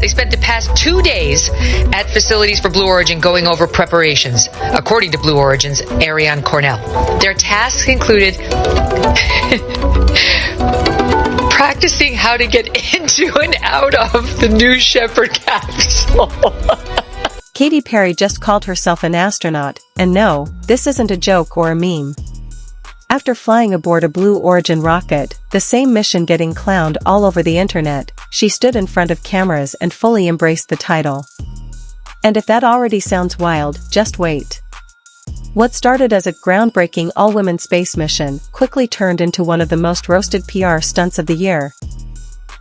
They spent the past 2 days at facilities for Blue Origin going over preparations, according to Blue Origin's Ariane Cornell. Their tasks included practicing how to get into and out of the New Shepard capsule. Katy Perry just called herself an astronaut, and no, this isn't a joke or a meme. After flying aboard a Blue Origin rocket, the same mission getting clowned all over the internet, she stood in front of cameras and fully embraced the title. And if that already sounds wild, just wait. What started as a groundbreaking all-women space mission quickly turned into one of the most roasted PR stunts of the year.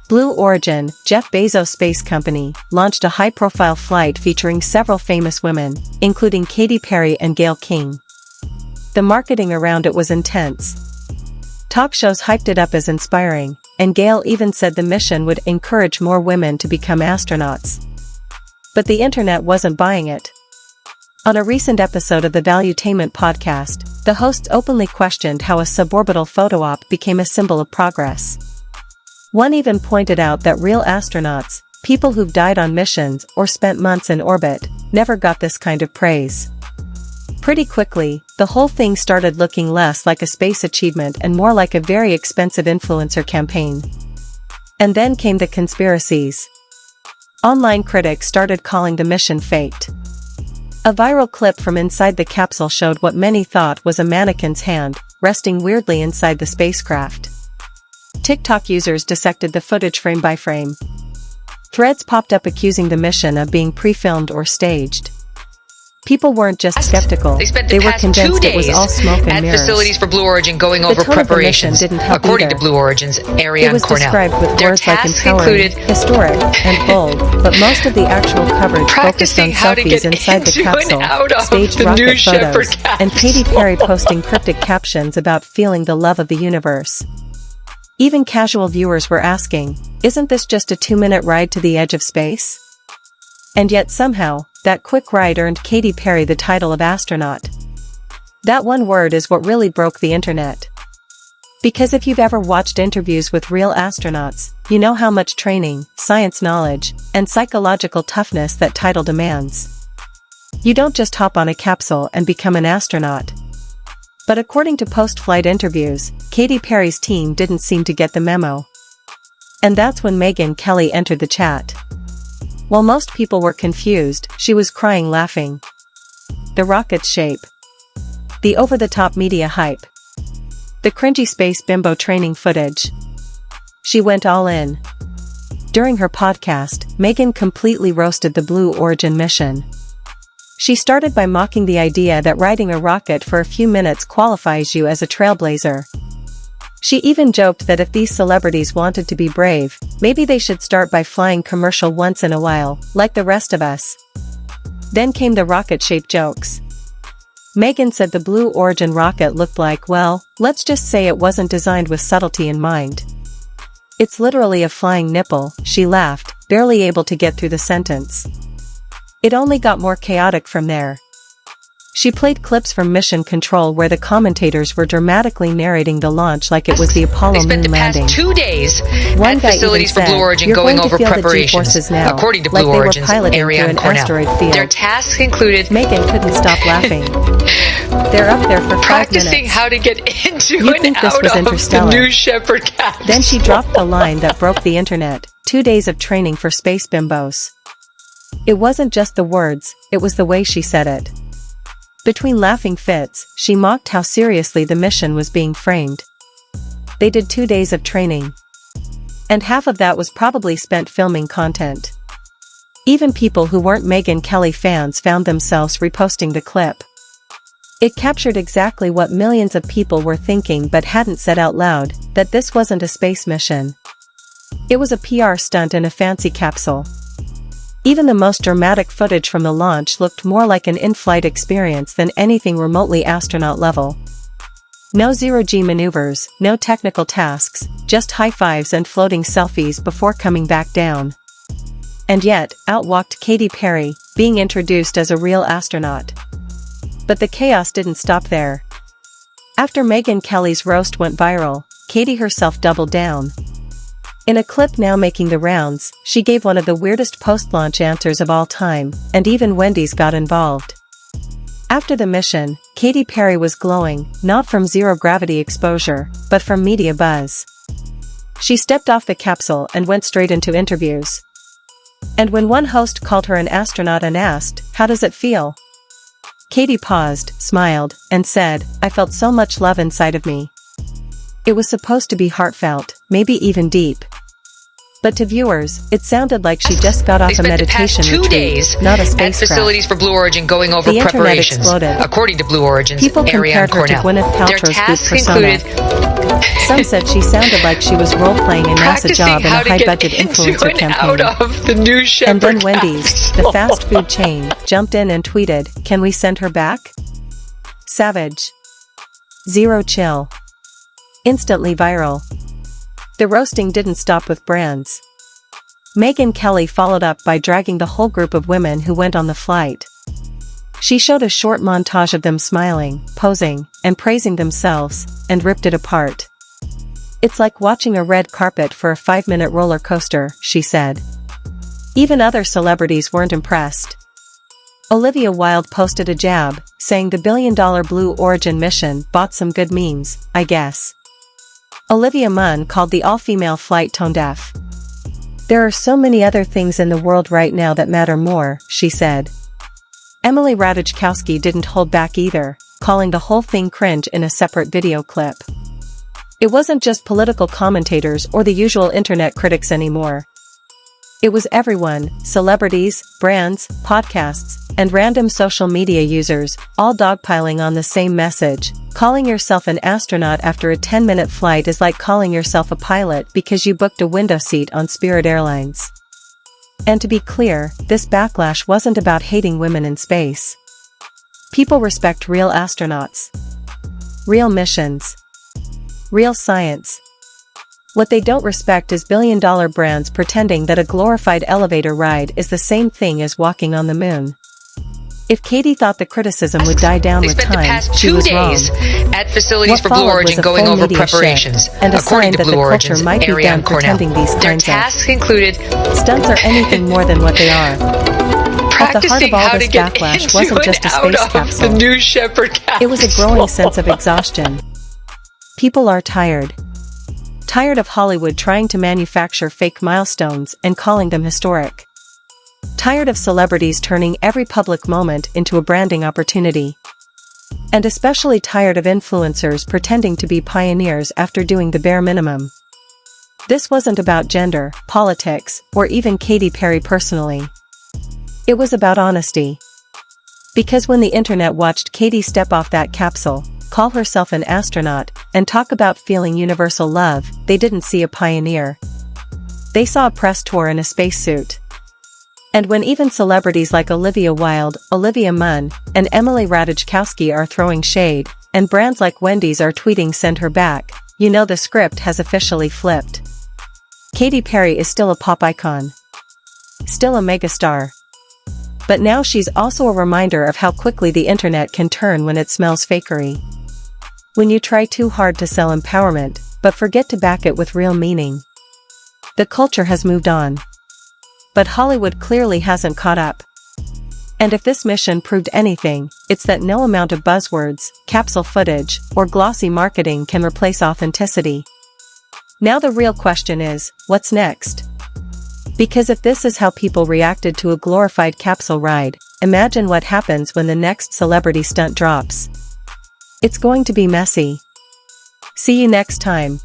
Blue Origin, Jeff Bezos' space company, launched a high-profile flight featuring several famous women, including Katy Perry and Gayle King. The marketing around it was intense. Talk shows hyped it up as inspiring, and Gayle even said the mission would encourage more women to become astronauts. But the internet wasn't buying it. On a recent episode of the Valuetainment podcast, the hosts openly questioned how a suborbital photo op became a symbol of progress. One even pointed out that real astronauts, people who've died on missions or spent months in orbit, never got this kind of praise. Pretty quickly, the whole thing started looking less like a space achievement and more like a very expensive influencer campaign. And then came the conspiracies. Online critics started calling the mission faked. A viral clip from inside the capsule showed what many thought was a mannequin's hand, resting weirdly inside the spacecraft. TikTok users dissected the footage frame by frame. Threads popped up accusing the mission of being pre-filmed or staged. People weren't just skeptical, they were convinced it was all smoke and mirrors. At facilities for Blue Origin going over preparations, according to Blue Origin's Ariane Cornell. It was described with words like empowering, historic, and bold, but most of the actual coverage focused on selfies inside the capsule, staged rocket photos, and Katy Perry posting cryptic captions about feeling the love of the universe. Even casual viewers were asking, isn't this just a 2-minute ride to the edge of space? And yet somehow, that quick ride earned Katy Perry the title of astronaut. That one word is what really broke the internet. Because if you've ever watched interviews with real astronauts, you know how much training, science knowledge, and psychological toughness that title demands. You don't just hop on a capsule and become an astronaut. But according to post-flight interviews, Katy Perry's team didn't seem to get the memo. And that's when Megyn Kelly entered the chat. While most people were confused, she was crying laughing. The rocket's shape. The over-the-top media hype. The cringy space bimbo training footage. She went all in. During her podcast, Megyn completely roasted the Blue Origin mission. She started by mocking the idea that riding a rocket for a few minutes qualifies you as a trailblazer. She even joked that if these celebrities wanted to be brave, maybe they should start by flying commercial once in a while, like the rest of us. Then came the rocket-shaped jokes. Megyn said the Blue Origin rocket looked like, well, let's just say it wasn't designed with subtlety in mind. It's literally a flying nipple, she laughed, barely able to get through the sentence. It only got more chaotic from there. She played clips from Mission Control where the commentators were dramatically narrating the launch like it was the Apollo moon landing. They spent the past 2 days One at guy facilities even for Blue said, Origin "You're going going to over feel the preparations, G-forces now, according to like Blue they were Origin's piloting through Ariane an Cornell. asteroid field." Their tasks included Megyn couldn't stop laughing. They're up there for 5 practicing minutes. how to get into You'd and think this out was of interstellar. the New Shepard capsule. Then she dropped the line that broke the internet, 2 days of training for space bimbos. It wasn't just the words, it was the way she said it. Between laughing fits, she mocked how seriously the mission was being framed. They did 2 days of training. And half of that was probably spent filming content. Even people who weren't Megyn Kelly fans found themselves reposting the clip. It captured exactly what millions of people were thinking but hadn't said out loud, that this wasn't a space mission. It was a PR stunt in a fancy capsule. Even the most dramatic footage from the launch looked more like an in-flight experience than anything remotely astronaut level. No zero-G maneuvers, no technical tasks, just high-fives and floating selfies before coming back down. And yet, out walked Katy Perry, being introduced as a real astronaut. But the chaos didn't stop there. After Megyn Kelly's roast went viral, Katy herself doubled down. In a clip now making the rounds, she gave one of the weirdest post-launch answers of all time, and even Wendy's got involved. After the mission, Katy Perry was glowing, not from zero-gravity exposure, but from media buzz. She stepped off the capsule and went straight into interviews. And when one host called her an astronaut and asked, "How does it feel?" Katy paused, smiled, and said, "I felt so much love inside of me." It was supposed to be heartfelt, maybe even deep. But to viewers, it sounded like she just got off a meditation retreat, not a spacecraft. At facilities for Blue Origin going over the preparations. Exploded. According to Blue Origin's people Ariane compared her to Cornell. Gwyneth Paltrow's Goop persona. Some said she sounded like she was role-playing a NASA job in a high-budget influencer campaign. And then Wendy's, the fast food chain, jumped in and tweeted, "Can we send her back? Savage. Zero chill." Instantly viral. The roasting didn't stop with brands. Megyn Kelly followed up by dragging the whole group of women who went on the flight. She showed a short montage of them smiling, posing, and praising themselves, and ripped it apart. "It's like watching a red carpet for a 5-minute roller coaster," she said. Even other celebrities weren't impressed. Olivia Wilde posted a jab, saying the billion-dollar Blue Origin mission bought some good memes, I guess. Olivia Munn called the all-female flight tone-deaf. "There are so many other things in the world right now that matter more," she said. Emily Ratajkowski didn't hold back either, calling the whole thing cringe in a separate video clip. It wasn't just political commentators or the usual internet critics anymore. It was everyone, celebrities, brands, podcasts, and random social media users, all dogpiling on the same message. Calling yourself an astronaut after a 10-minute flight is like calling yourself a pilot because you booked a window seat on Spirit Airlines. And to be clear, this backlash wasn't about hating women in space. People respect real astronauts. Real missions. Real science. What they don't respect is billion-dollar brands pretending that a glorified elevator ride is the same thing as walking on the moon. If Katy thought the criticism would die down with time, she was wrong. At facilities for Blue Origin going over preparations, and a sign that the culture might be done pretending these kinds of stunts are anything more than what they are. At the heart of all this backlash wasn't just a space capsule. It was a growing sense of exhaustion. People are tired. Tired of Hollywood trying to manufacture fake milestones and calling them historic. Tired of celebrities turning every public moment into a branding opportunity. And especially tired of influencers pretending to be pioneers after doing the bare minimum. This wasn't about gender, politics, or even Katy Perry personally. It was about honesty. Because when the internet watched Katy step off that capsule, call herself an astronaut, and talk about feeling universal love, they didn't see a pioneer. They saw a press tour in a spacesuit. And when even celebrities like Olivia Wilde, Olivia Munn, and Emily Ratajkowski are throwing shade, and brands like Wendy's are tweeting "send her back," you know the script has officially flipped. Katy Perry is still a pop icon. Still a megastar. But now she's also a reminder of how quickly the internet can turn when it smells fakery. When you try too hard to sell empowerment, but forget to back it with real meaning. The culture has moved on. But Hollywood clearly hasn't caught up. And if this mission proved anything, it's that no amount of buzzwords, capsule footage, or glossy marketing can replace authenticity. Now the real question is, what's next? Because if this is how people reacted to a glorified capsule ride, imagine what happens when the next celebrity stunt drops. It's going to be messy. See you next time.